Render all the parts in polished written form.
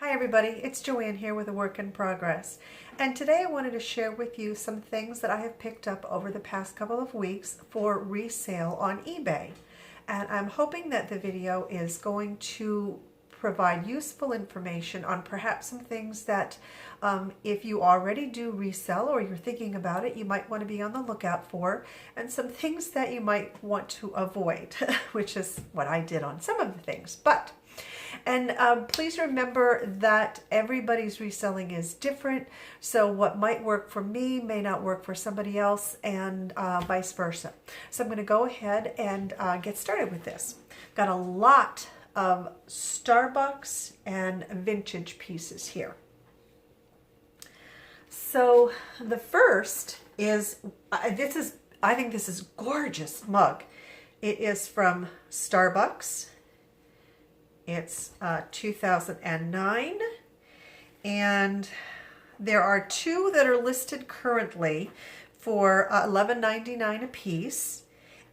Hi everybody, it's Joanne here with a work in progress. And today I wanted to share with you some things that I have picked up over the past couple of weeks for resale on eBay. And I'm hoping that the video is going to provide useful information on perhaps some things that if you already do resell or you're thinking about it, you might want to be on the lookout for, and some things that you might want to avoid, which is what I did on some of the things. And please remember that everybody's reselling is different, so what might work for me may not work for somebody else, and vice versa. So I'm going to go ahead and get started with this. Got a lot of Starbucks and vintage pieces here. So the first is, I think this is gorgeous mug. It is from Starbucks. It's 2009, and there are two that are listed currently for $11.99 a piece,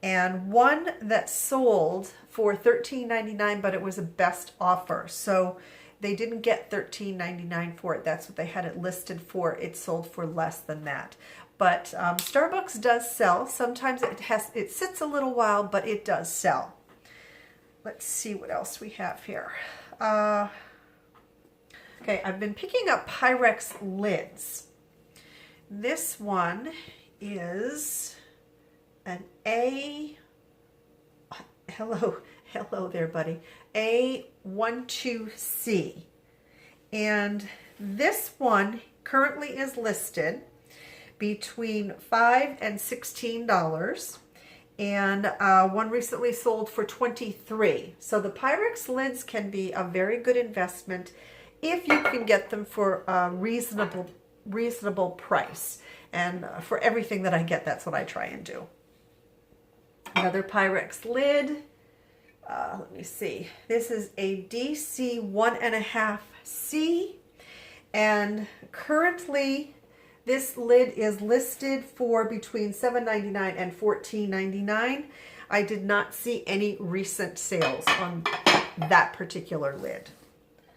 and one that sold for $13.99, but it was a best offer, so they didn't get $13.99 for it. That's what they had it listed for. It sold for less than that. But Starbucks does sell. Sometimes it sits a little while, but it does sell. Let's see what else we have here. Okay, I've been picking up Pyrex Lids. This one is an hello there, buddy, A12C. And this one currently is listed between $5 and $16. And one recently sold for $23. So the Pyrex lids can be a very good investment if you can get them for a reasonable price. And for everything that I get, that's what I try and do. Another Pyrex lid. Let me see. This is a DC 1.5C, and currently this lid is listed for between $7.99 and $14.99. I did not see any recent sales on that particular lid.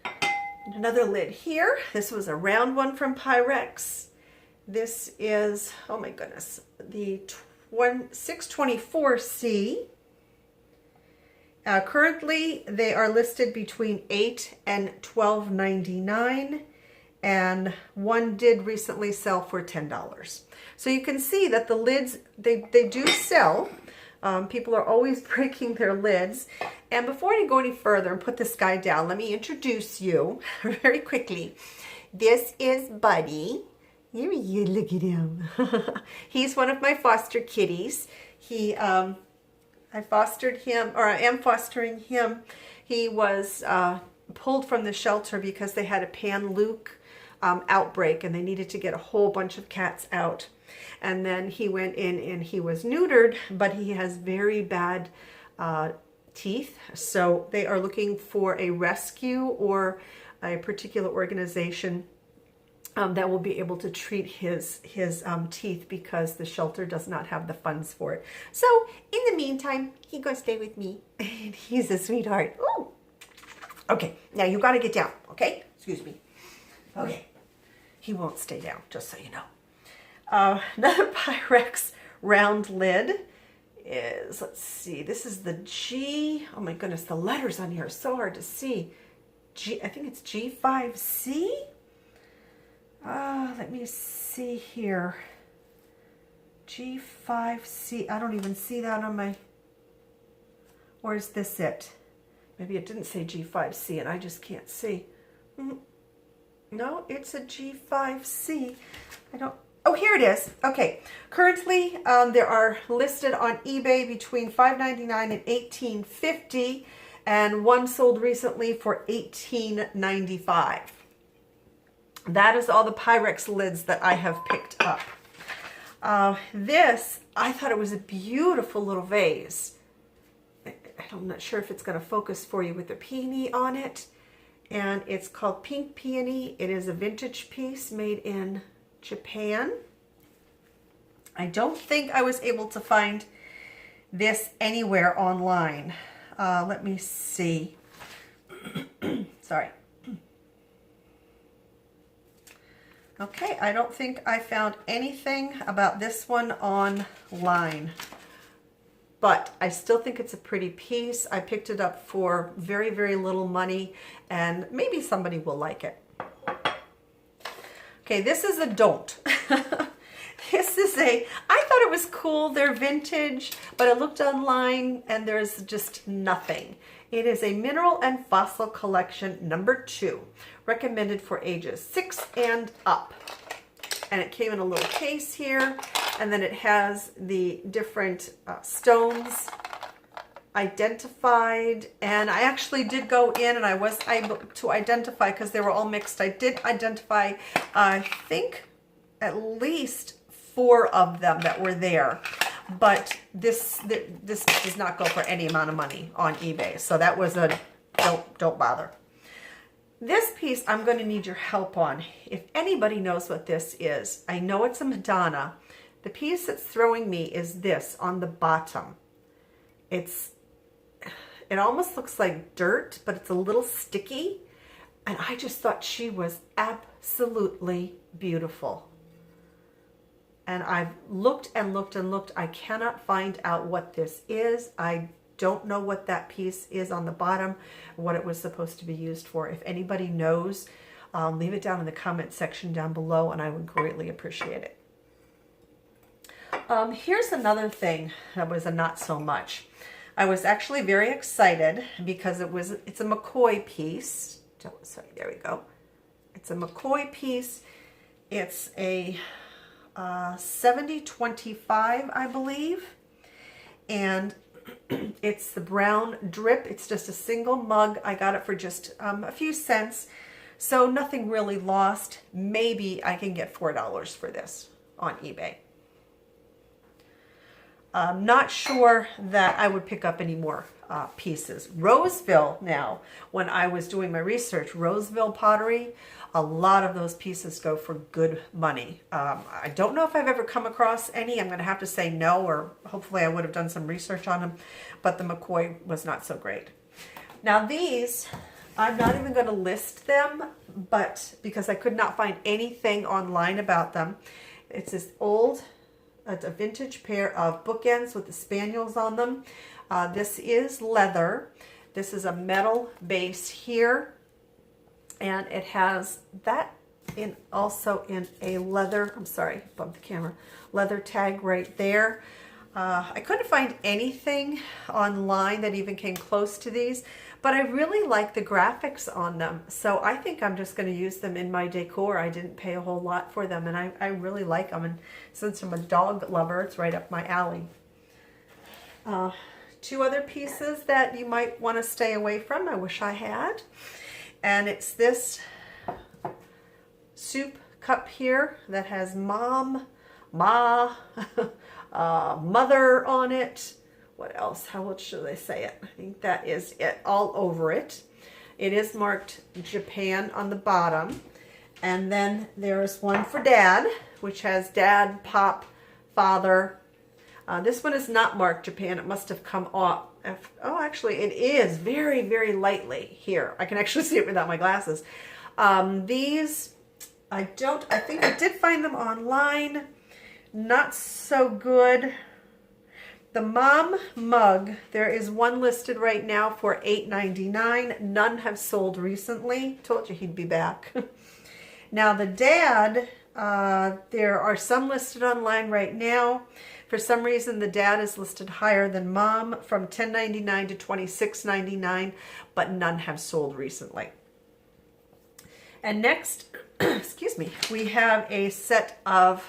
And another lid here. This was a round one from Pyrex. This is, oh my goodness, the 624C. Currently, they are listed between $8 and $12.99. And one did recently sell for $10. So you can see that the lids, they do sell. People are always breaking their lids. And before I go any further and put this guy down, let me introduce you very quickly. This is Buddy. Here he is, look at him. He's one of my foster kitties. I fostered him, or I am fostering him. He was pulled from the shelter because they had a pan-luke outbreak, and they needed to get a whole bunch of cats out. And then he went in and he was neutered, but he has very bad teeth. So they are looking for a rescue or a particular organization that will be able to treat his teeth, because the shelter does not have the funds for it. So in the meantime, he's gonna stay with me, and he's a sweetheart. Ooh. Okay, now you gotta get down, okay? Excuse me. Okay. He won't stay down, just so you know. Another Pyrex round lid is, let's see, this is the G, oh my goodness, the letters on here are so hard to see. I think it's G5C? Let me see here. G5C, I don't even see that on my, or is this it? Maybe it didn't say G5C and I just can't see. No, it's a G5C. Oh, here it is. Okay. Currently, there are listed on eBay between $5.99 and $18.50, and one sold recently for $18.95. That is all the Pyrex lids that I have picked up. This, I thought it was a beautiful little vase. I'm not sure if it's going to focus for you with the peony on it. And it's called Pink Peony. It is a vintage piece made in Japan. I don't think I was able to find this anywhere online. Let me see. Sorry. Okay, I don't think I found anything about this one online, but I still think it's a pretty piece. I picked it up for very, very little money, and maybe somebody will like it. Okay, this is a don't. This is I thought it was cool. They're vintage, but I looked online and there's just nothing. It is a Mineral and Fossil Collection #2, recommended for ages 6 and up. And it came in a little case here, and then it has the different stones identified. And I actually did go in and I was able to identify, because they were all mixed. I did identify, I think, at least 4 of them that were there. But this does not go for any amount of money on eBay. So that was a don't bother. This piece I'm going to need your help on. If anybody knows what this is, I know it's a Madonna. The piece that's throwing me is this on the bottom. It almost looks like dirt, but it's a little sticky. And I just thought she was absolutely beautiful. And I've looked and looked and looked. I cannot find out what this is. I don't know what that piece is on the bottom, what it was supposed to be used for. If anybody knows, leave it down in the comment section down below, and I would greatly appreciate it. Here's another thing that was a not so much. I was actually very excited because it's a McCoy piece. Sorry, there we go. It's a McCoy piece. It's a 7025, I believe, and it's the brown drip. It's just a single mug. I got it for just a few cents, so nothing really lost. Maybe I can get $4 for this on eBay. I'm not sure that I would pick up any more pieces. Roseville, now, when I was doing my research, Roseville pottery, a lot of those pieces go for good money. I don't know if I've ever come across any. I'm going to have to say no, or hopefully I would have done some research on them, but the McCoy was not so great. Now these, I'm not even going to list them, but because I could not find anything online about them. It's this old, it's a vintage pair of bookends with the spaniels on them. This is leather. This is a metal base here, and it has that also in a leather, I'm sorry, bumped the camera, leather tag right there. I couldn't find anything online that even came close to these, but I really like the graphics on them. So I think I'm just going to use them in my decor. I didn't pay a whole lot for them, and I really like them. And since I'm a dog lover, it's right up my alley. 2 other pieces that you might want to stay away from. I wish I had. And it's this soup cup here that has mom, ma, mother on it. What else? How else should I say it? I think that is it all over it. It is marked Japan on the bottom. And then there's one for dad, which has dad, pop, father. This one is not marked Japan. It must have come off. Oh, actually, it is very, very lightly here. I can actually see it without my glasses. These, I think I did find them online. Not so good. The mom mug, there is one listed right now for $8.99. None have sold recently. Told you he'd be back. Now the dad, there are some listed online right now. For some reason, the dad is listed higher than mom, from $10.99 to $26.99, but none have sold recently. And next, excuse me, we have a set of,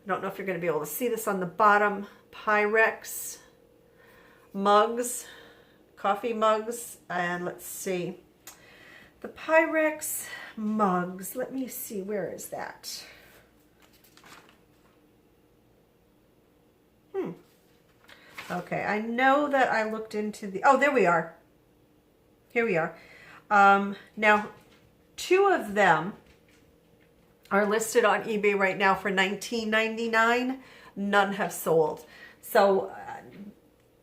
I don't know if you're going to be able to see this on the bottom, Pyrex mugs, coffee mugs, and let's see, the Pyrex mugs, let me see, where is that? Okay, I know that I looked into the, oh, there we are. Here we are. Now, 2 of them are listed on eBay right now for $19.99. None have sold. So,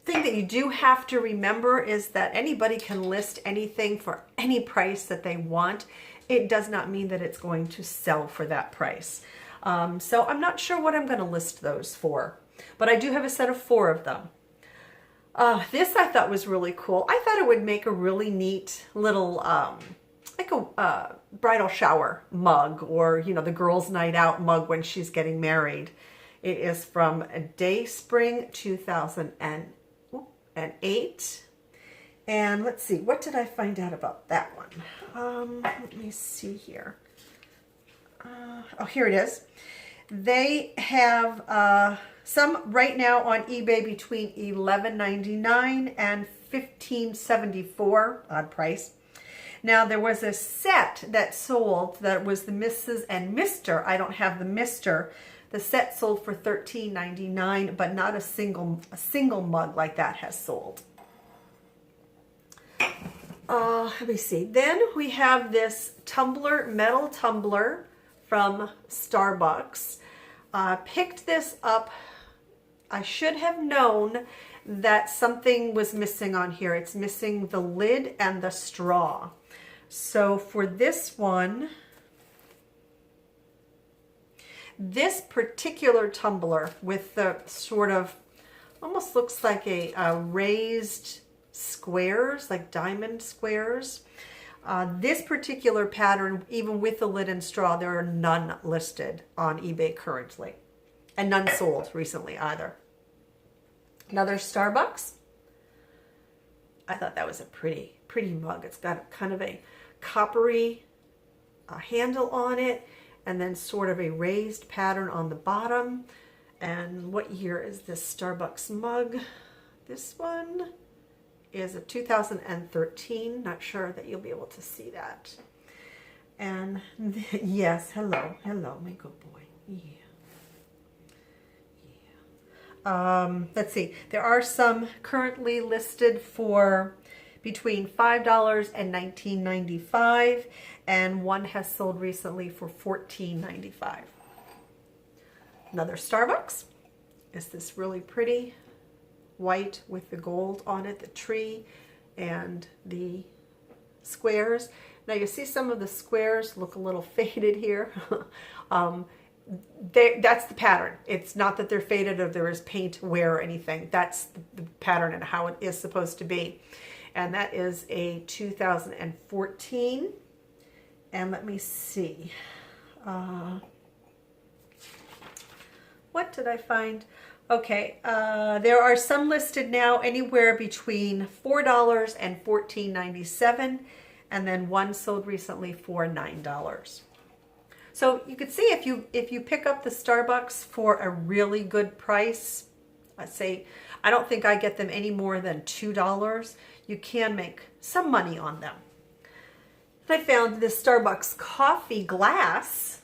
thing that you do have to remember is that anybody can list anything for any price that they want. it does not mean that it's going to sell for that price. So I'm not sure what I'm going to list those for, but I do have a set of 4 of them. This I thought was really cool. I thought it would make a really neat little, like a bridal shower mug, or, you know, the girls' night out mug when she's getting married. It is from Dayspring 2008. And let's see, what did I find out about that one? Let me see here. Oh, here it is. They have some right now on eBay between $11.99 and $15.74, odd price. Now, there was a set that sold that was the Mrs. and Mr. I don't have the Mr. The set sold for $13.99, but not a single mug like that has sold. Let me see. Then we have this tumbler, metal tumbler from Starbucks. Picked this up. I should have known that something was missing on here. It's missing the lid and the straw. So for this one, this particular tumbler with the sort of, almost looks like a raised squares, like diamond squares. This particular pattern, even with the lid and straw, there are none listed on eBay currently, and none sold recently either. Another Starbucks. I thought that was a pretty mug. It's got kind of a coppery handle on it, and then sort of a raised pattern on the bottom. And what year is this Starbucks mug? This one is a 2013. Not sure that you'll be able to see that. And yes, hello, my good boy. Yeah. Let's see. There are some currently listed for between $5 and $19.95, and one has sold recently for $14.95. Another Starbucks is this really pretty white with the gold on it, the tree and the squares. Now you see some of the squares look a little faded here. That's the pattern. It's not that they're faded or there is paint wear or anything. That's the pattern and how it is supposed to be. And that is a 2014. And let me see. What did I find? Okay, there are some listed now anywhere between $4 and $14.97, and then one sold recently for $9. So you could see if you pick up the Starbucks for a really good price, let's say, I don't think I get them any more than $2, you can make some money on them. I found this Starbucks coffee glass.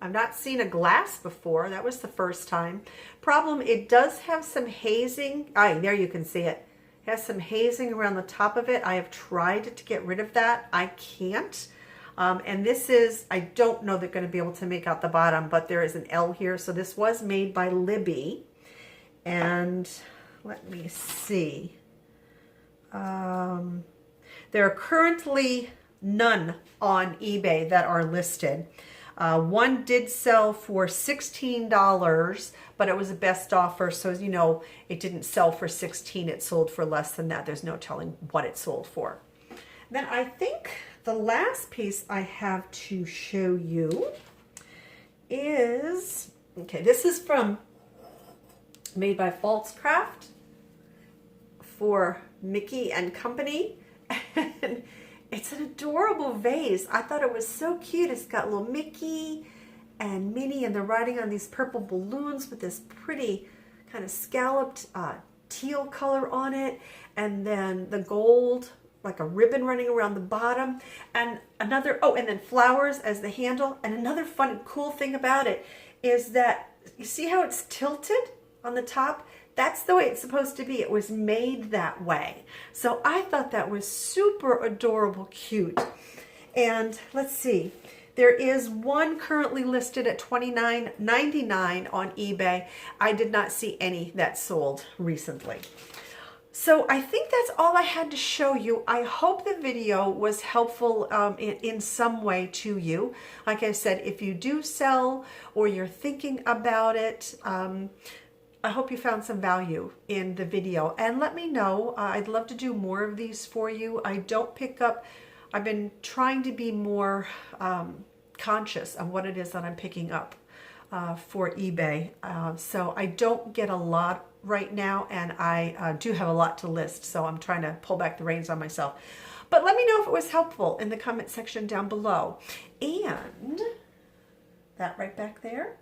I've not seen a glass before. That was the first time. Problem, it does have some hazing. There you can see it. It has some hazing around the top of it. I have tried to get rid of that. I can't. And this is, I don't know they're going to be able to make out the bottom, but there is an L here. So this was made by Libby. And let me see. There are currently none on eBay that are listed. One did sell for $16, but it was a best offer. So, as you know, it didn't sell for $16. It sold for less than that. There's no telling what it sold for. Then I think the last piece I have to show you is, okay, this is made by Faltzcraft for Mickey and Company. And it's an adorable vase. I thought it was so cute. It's got little Mickey and Minnie, and they're riding on these purple balloons with this pretty kind of scalloped teal color on it. And then the gold, like a ribbon running around the bottom. And another, and then flowers as the handle. And another fun and cool thing about it is that, you see how it's tilted on the top? That's the way it's supposed to be. It was made that way. So I thought that was super adorable, cute. And let's see. There is one currently listed at $29.99 on eBay. I did not see any that sold recently. So I think that's all I had to show you. I hope the video was helpful in some way to you. Like I said, if you do sell or you're thinking about it, I hope you found some value in the video. And let me know. I'd love to do more of these for you. I've been trying to be more conscious of what it is that I'm picking up for eBay. So I don't get a lot right now, and I do have a lot to list, so I'm trying to pull back the reins on myself. But let me know if it was helpful in the comment section down below. And that right back there.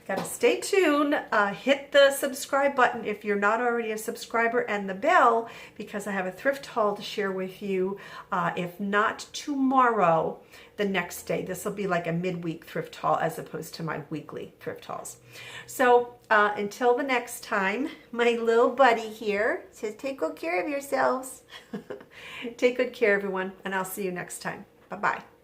Got to stay tuned. Hit the subscribe button if you're not already a subscriber, and the bell, because I have a thrift haul to share with you. If not tomorrow, the next day. This will be like a midweek thrift haul as opposed to my weekly thrift hauls. So until the next time, my little buddy here says, take good care of yourselves. Take good care, everyone, and I'll see you next time. Bye-bye.